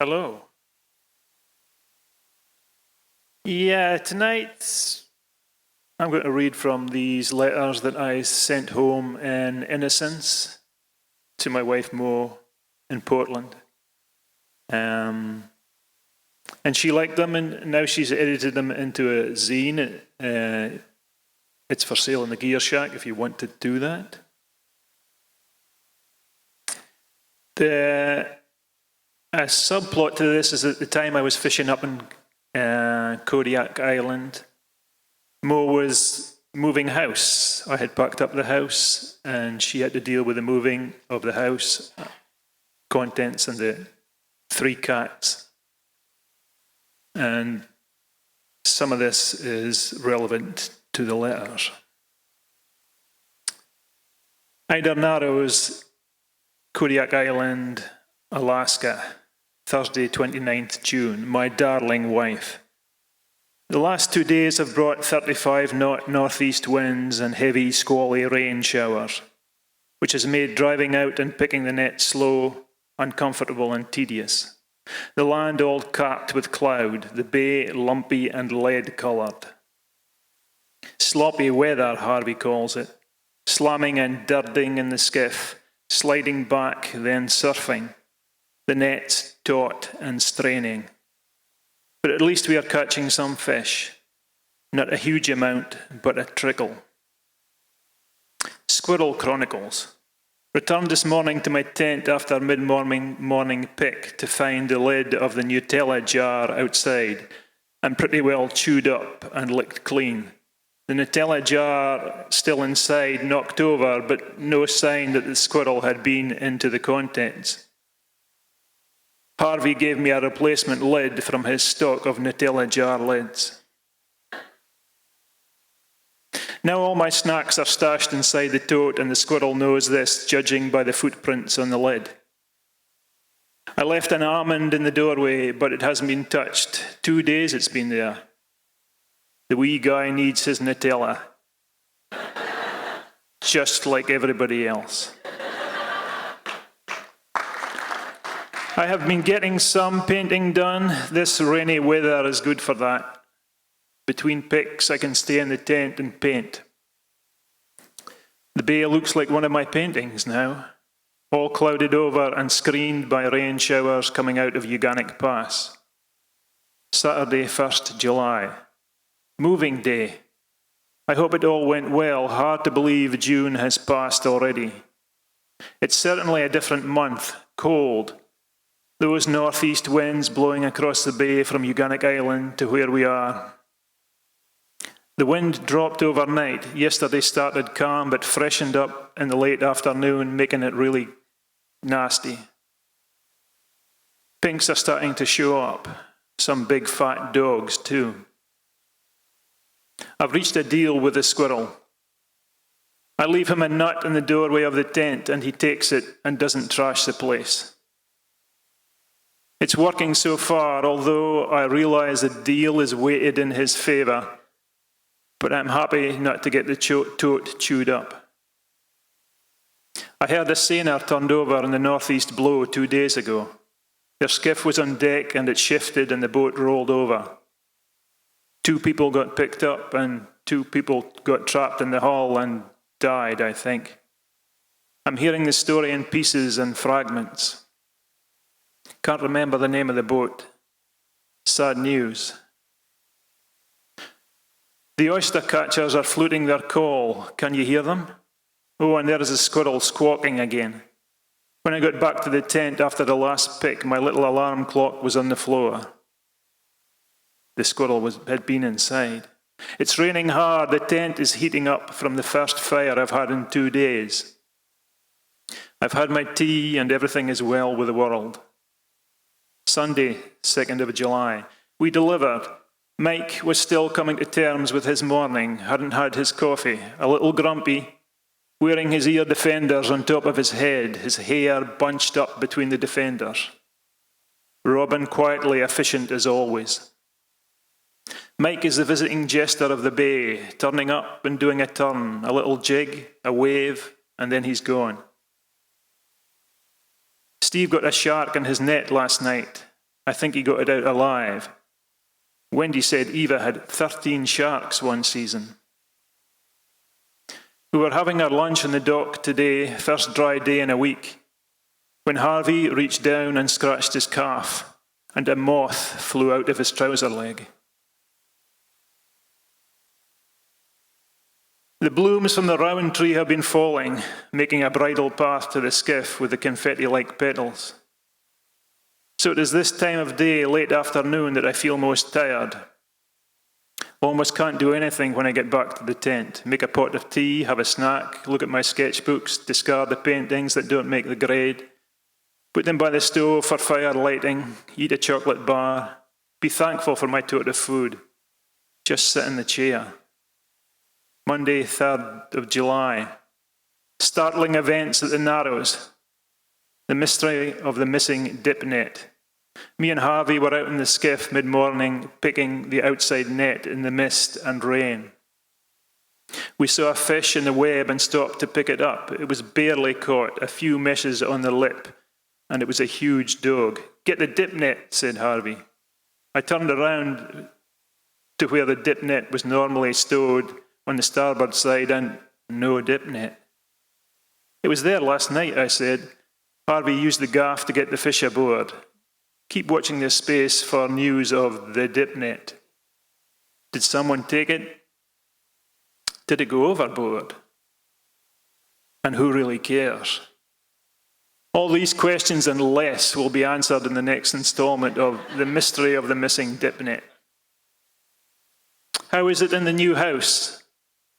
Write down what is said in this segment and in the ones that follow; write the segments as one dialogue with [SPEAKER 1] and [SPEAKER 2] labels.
[SPEAKER 1] Hello. Yeah, tonight I'm going to read from these letters that I sent home in innocence to my wife Mo in Portland. And she liked them, and now she's edited them into a zine. It's for sale in the Gear Shack if you want to do that. A subplot to this is at the time I was fishing up in Kodiak Island, Mo was moving house. I had packed up the house and she had to deal with the moving of the house, contents and the 3 cats. And some of this is relevant to the letters. Eider Narrows, Kodiak Island, Alaska, Thursday, 29th June. My darling wife. The last 2 days have brought 35-knot northeast winds and heavy, squally rain showers, which has made driving out and picking the net slow, uncomfortable and tedious. The land all capped with cloud, the bay lumpy and lead-coloured. Sloppy weather, Harvey calls it, slamming and durding in the skiff, sliding back, then surfing, the nets taut and straining. But at least we are catching some fish. Not a huge amount, but a trickle. Squirrel Chronicles. Returned this morning to my tent after mid-morning pick to find the lid of the Nutella jar outside and pretty well chewed up and licked clean. The Nutella jar still inside, knocked over, but no sign that the squirrel had been into the contents. Harvey gave me a replacement lid from his stock of Nutella jar lids. Now all my snacks are stashed inside the tote, and the squirrel knows this, judging by the footprints on the lid. I left an almond in the doorway, but it hasn't been touched. 2 days it's been there. The wee guy needs his Nutella, just like everybody else. I have been getting some painting done. This rainy weather is good for that. Between picks, I can stay in the tent and paint. The bay looks like one of my paintings now, all clouded over and screened by rain showers coming out of Uganic Pass. Saturday, 1st July. Moving day. I hope it all went well. Hard to believe June has passed already. It's certainly a different month, cold. Those northeast winds blowing across the bay from Uganic Island to where we are. The wind dropped overnight. Yesterday started calm, but freshened up in the late afternoon, making it really nasty. Pinks are starting to show up. Some big fat dogs, too. I've reached a deal with the squirrel. I leave him a nut in the doorway of the tent, and he takes it and doesn't trash the place. It's working so far, although I realize the deal is weighted in his favor, but I'm happy not to get the tote chewed up. I heard a seiner turned over in the northeast blow 2 days ago. Their skiff was on deck and it shifted and the boat rolled over. 2 people got picked up and 2 people got trapped in the hull and died, I think. I'm hearing the story in pieces and fragments. Can't remember the name of the boat. Sad news. The oyster catchers are fluting their call. Can you hear them? Oh, and there is a squirrel squawking again. When I got back to the tent after the last pick, my little alarm clock was on the floor. The squirrel had been inside. It's raining hard. The tent is heating up from the first fire I've had in 2 days. I've had my tea and everything is well with the world. Sunday, 2nd of July. We delivered. Mike was still coming to terms with his morning, hadn't had his coffee, a little grumpy, wearing his ear defenders on top of his head, his hair bunched up between the defenders. Robin quietly efficient as always. Mike is the visiting jester of the bay, turning up and doing a turn, a little jig, a wave, and then he's gone. Steve got a shark in his net last night. I think he got it out alive. Wendy said Eva had 13 sharks one season. We were having our lunch on the dock today, first dry day in a week, when Harvey reached down and scratched his calf, and a moth flew out of his trouser leg. The blooms from the rowan tree have been falling, making a bridle path to the skiff with the confetti-like petals. So it is this time of day, late afternoon, that I feel most tired. Almost can't do anything when I get back to the tent. Make a pot of tea, have a snack, look at my sketchbooks, discard the paintings that don't make the grade, put them by the stove for fire lighting, eat a chocolate bar, be thankful for my tote of food, just sit in the chair. Monday, 3rd of July. Startling events at the Narrows. The mystery of the missing dip net. Me and Harvey were out in the skiff mid-morning, picking the outside net in the mist and rain. We saw a fish in the web and stopped to pick it up. It was barely caught, a few meshes on the lip, and it was a huge dog. "Get the dip net," said Harvey. I turned around to where the dip net was normally stowed on the starboard side, and no dip net. "It was there last night," I said. Harvey used the gaff to get the fish aboard. Keep watching this space for news of the dip net. Did someone take it? Did it go overboard? And who really cares? All these questions and less will be answered in the next installment of The Mystery of the Missing Dip Net. How is it in the new house?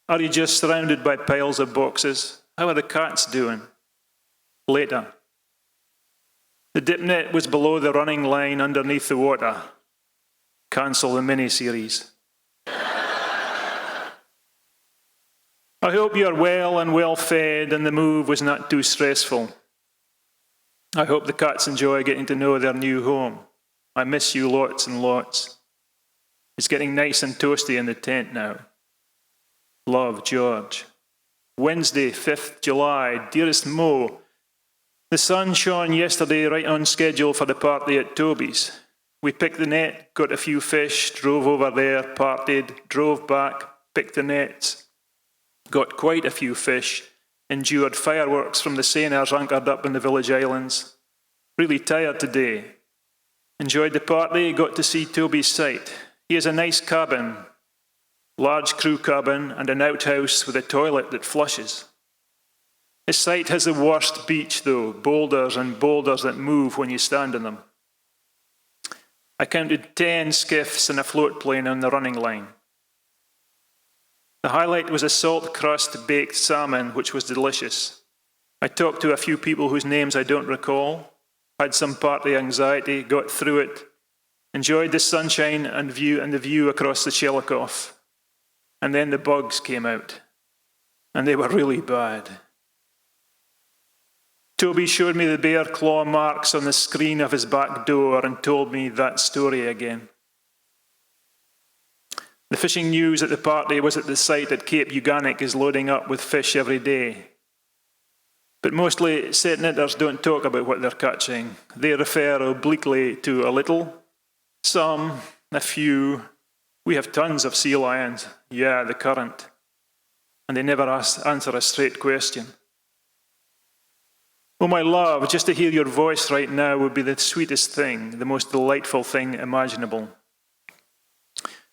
[SPEAKER 1] Are you just surrounded by piles of boxes? How are the cats doing? Later. The dip net was below the running line underneath the water. Cancel the mini-series. I hope you are well and well fed and the move was not too stressful. I hope the cats enjoy getting to know their new home. I miss you lots and lots. It's getting nice and toasty in the tent now. Love, George. Wednesday, 5th July. Dearest Mo, the sun shone yesterday right on schedule for the party at Toby's. We picked the net, got a few fish, drove over there, partied, drove back, picked the nets, got quite a few fish, endured fireworks from the sailors anchored up in the village islands. Really tired today. Enjoyed the party, got to see Toby's site. He has a nice cabin, large crew cabin and an outhouse with a toilet that flushes. His site has the worst beach though, boulders and boulders that move when you stand on them. I counted 10 skiffs and a float plane on the running line. The highlight was a salt crust baked salmon, which was delicious. I talked to a few people whose names I don't recall, had some party anxiety, got through it, enjoyed the sunshine and the view across the Shelikoff. And then the bugs came out, and they were really bad. Toby showed me the bear claw marks on the screen of his back door and told me that story again. The fishing news at the party was that the site at Cape Uganic is loading up with fish every day. But mostly set knitters don't talk about what they're catching. They refer obliquely to a little, some, a few. We have tons of sea lions. Yeah, the current. And they never answer a straight question. Oh, my love, just to hear your voice right now would be the sweetest thing, the most delightful thing imaginable.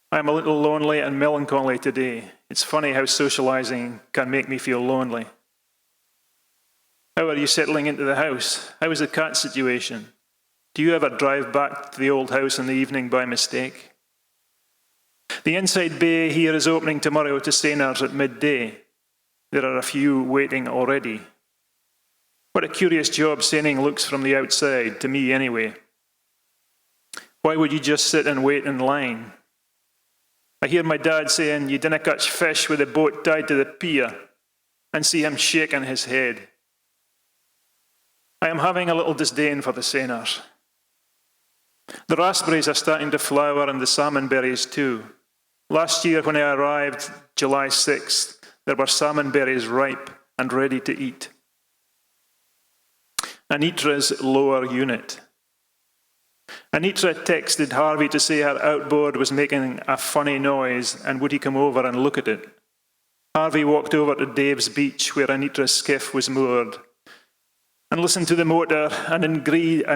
[SPEAKER 1] I am a little lonely and melancholy today. It's funny how socializing can make me feel lonely. How are you settling into the house? How is the cat situation? Do you ever drive back to the old house in the evening by mistake? The inside bay here is opening tomorrow to sailors at midday. There are a few waiting already. What a curious job sailing looks from the outside, to me anyway. Why would you just sit and wait in line? I hear my dad saying, you dinna catch fish with a boat tied to the pier, and see him shaking his head. I am having a little disdain for the sailors. The raspberries are starting to flower and the salmon berries too. Last year when I arrived, July 6th, there were salmon berries ripe and ready to eat. Anitra's lower unit. Anitra texted Harvey to say her outboard was making a funny noise and would he come over and look at it. Harvey walked over to Dave's beach where Anitra's skiff was moored and listened to the motor and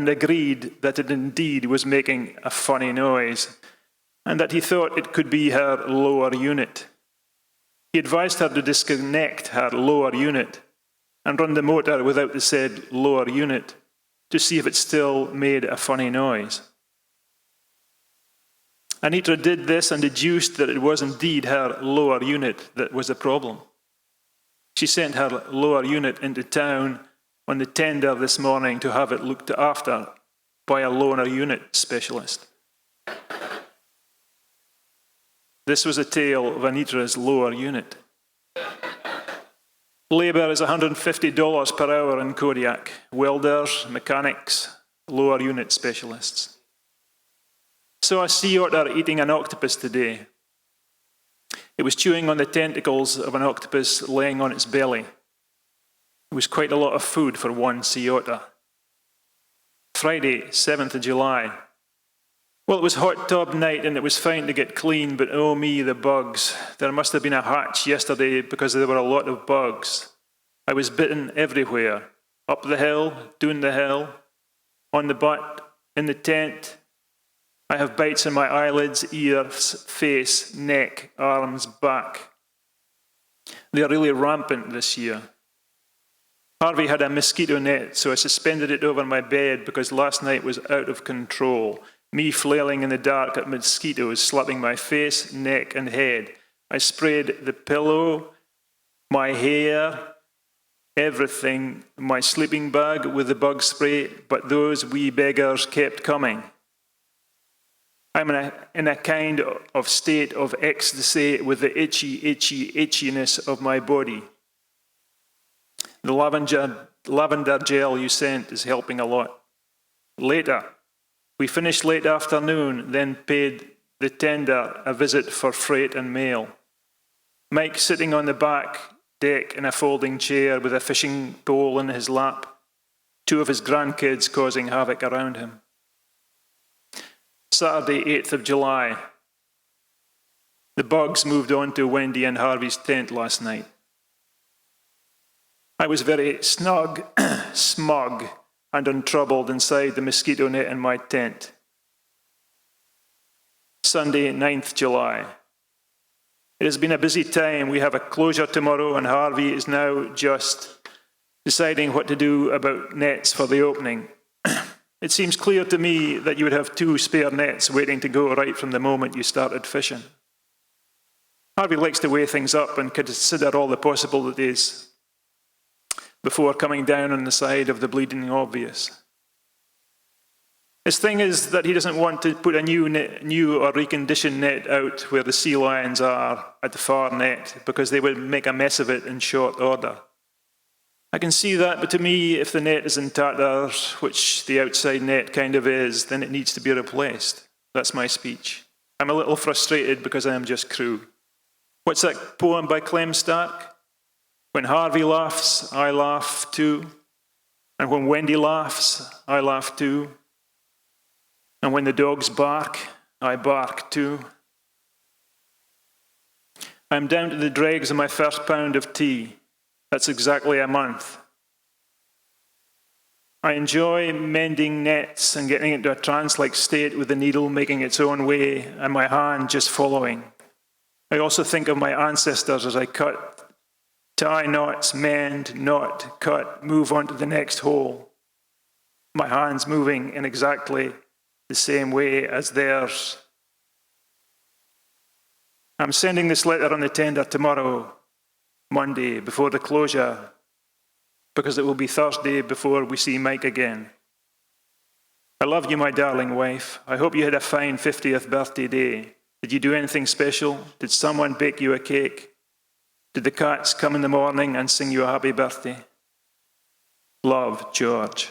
[SPEAKER 1] agreed that it indeed was making a funny noise and that he thought it could be her lower unit. He advised her to disconnect her lower unit and run the motor without the said lower unit to see if it still made a funny noise. Anitra did this and deduced that it was indeed her lower unit that was the problem. She sent her lower unit into town on the tender this morning to have it looked after by a lower unit specialist. This was a tale of Anitra's lower unit. Labour is $150 per hour in Kodiak. Welders, mechanics, lower unit specialists. Saw a sea otter eating an octopus today. It was chewing on the tentacles of an octopus laying on its belly. It was quite a lot of food for one sea otter. Friday, 7th of July. Well, it was hot tub night and it was fine to get clean, but oh me, the bugs. There must have been a hatch yesterday because there were a lot of bugs. I was bitten everywhere. Up the hill, down the hill, on the butt, in the tent. I have bites in my eyelids, ears, face, neck, arms, back. They are really rampant this year. Harvey had a mosquito net, so I suspended it over my bed because last night was out of control. Me flailing in the dark at mosquitoes, slapping my face, neck, and head. I sprayed the pillow, my hair, everything, my sleeping bag with the bug spray, but those wee beggars kept coming. I'm in a kind of state of ecstasy with the itchiness of my body. The lavender gel you sent is helping a lot. Later. We finished late afternoon, then paid the tender a visit for freight and mail. Mike sitting on the back deck in a folding chair with a fishing pole in his lap, two of his grandkids causing havoc around him. Saturday, 8th of July. The bugs moved on to Wendy and Harvey's tent last night. I was very snug, smug, and untroubled inside the mosquito net in my tent. Sunday, 9th July. It has been a busy time. We have a closure tomorrow and Harvey is now just deciding what to do about nets for the opening. It seems clear to me that you would have 2 spare nets waiting to go right from the moment you started fishing. Harvey likes to weigh things up and consider all the possibilities before coming down on the side of the bleeding obvious. His thing is that he doesn't want to put a new or reconditioned net out where the sea lions are at the far net because they would make a mess of it in short order. I can see that, but to me, if the net is in tatters, which the outside net kind of is, then it needs to be replaced. That's my speech. I'm a little frustrated because I am just crew. What's that poem by Clem Stark? When Harvey laughs, I laugh too. And when Wendy laughs, I laugh too. And when the dogs bark, I bark too. I'm down to the dregs of my first pound of tea. That's exactly a month. I enjoy mending nets and getting into a trance-like state with the needle making its own way and my hand just following. I also think of my ancestors as I cut, tie knots, mend, knot, cut, move on to the next hole. My hands moving in exactly the same way as theirs. I'm sending this letter on the tender tomorrow, Monday, before the closure, because it will be Thursday before we see Mike again. I love you, my darling wife. I hope you had a fine 50th birthday day. Did you do anything special? Did someone bake you a cake? Did the cats come in the morning and sing you a happy birthday? Love, George.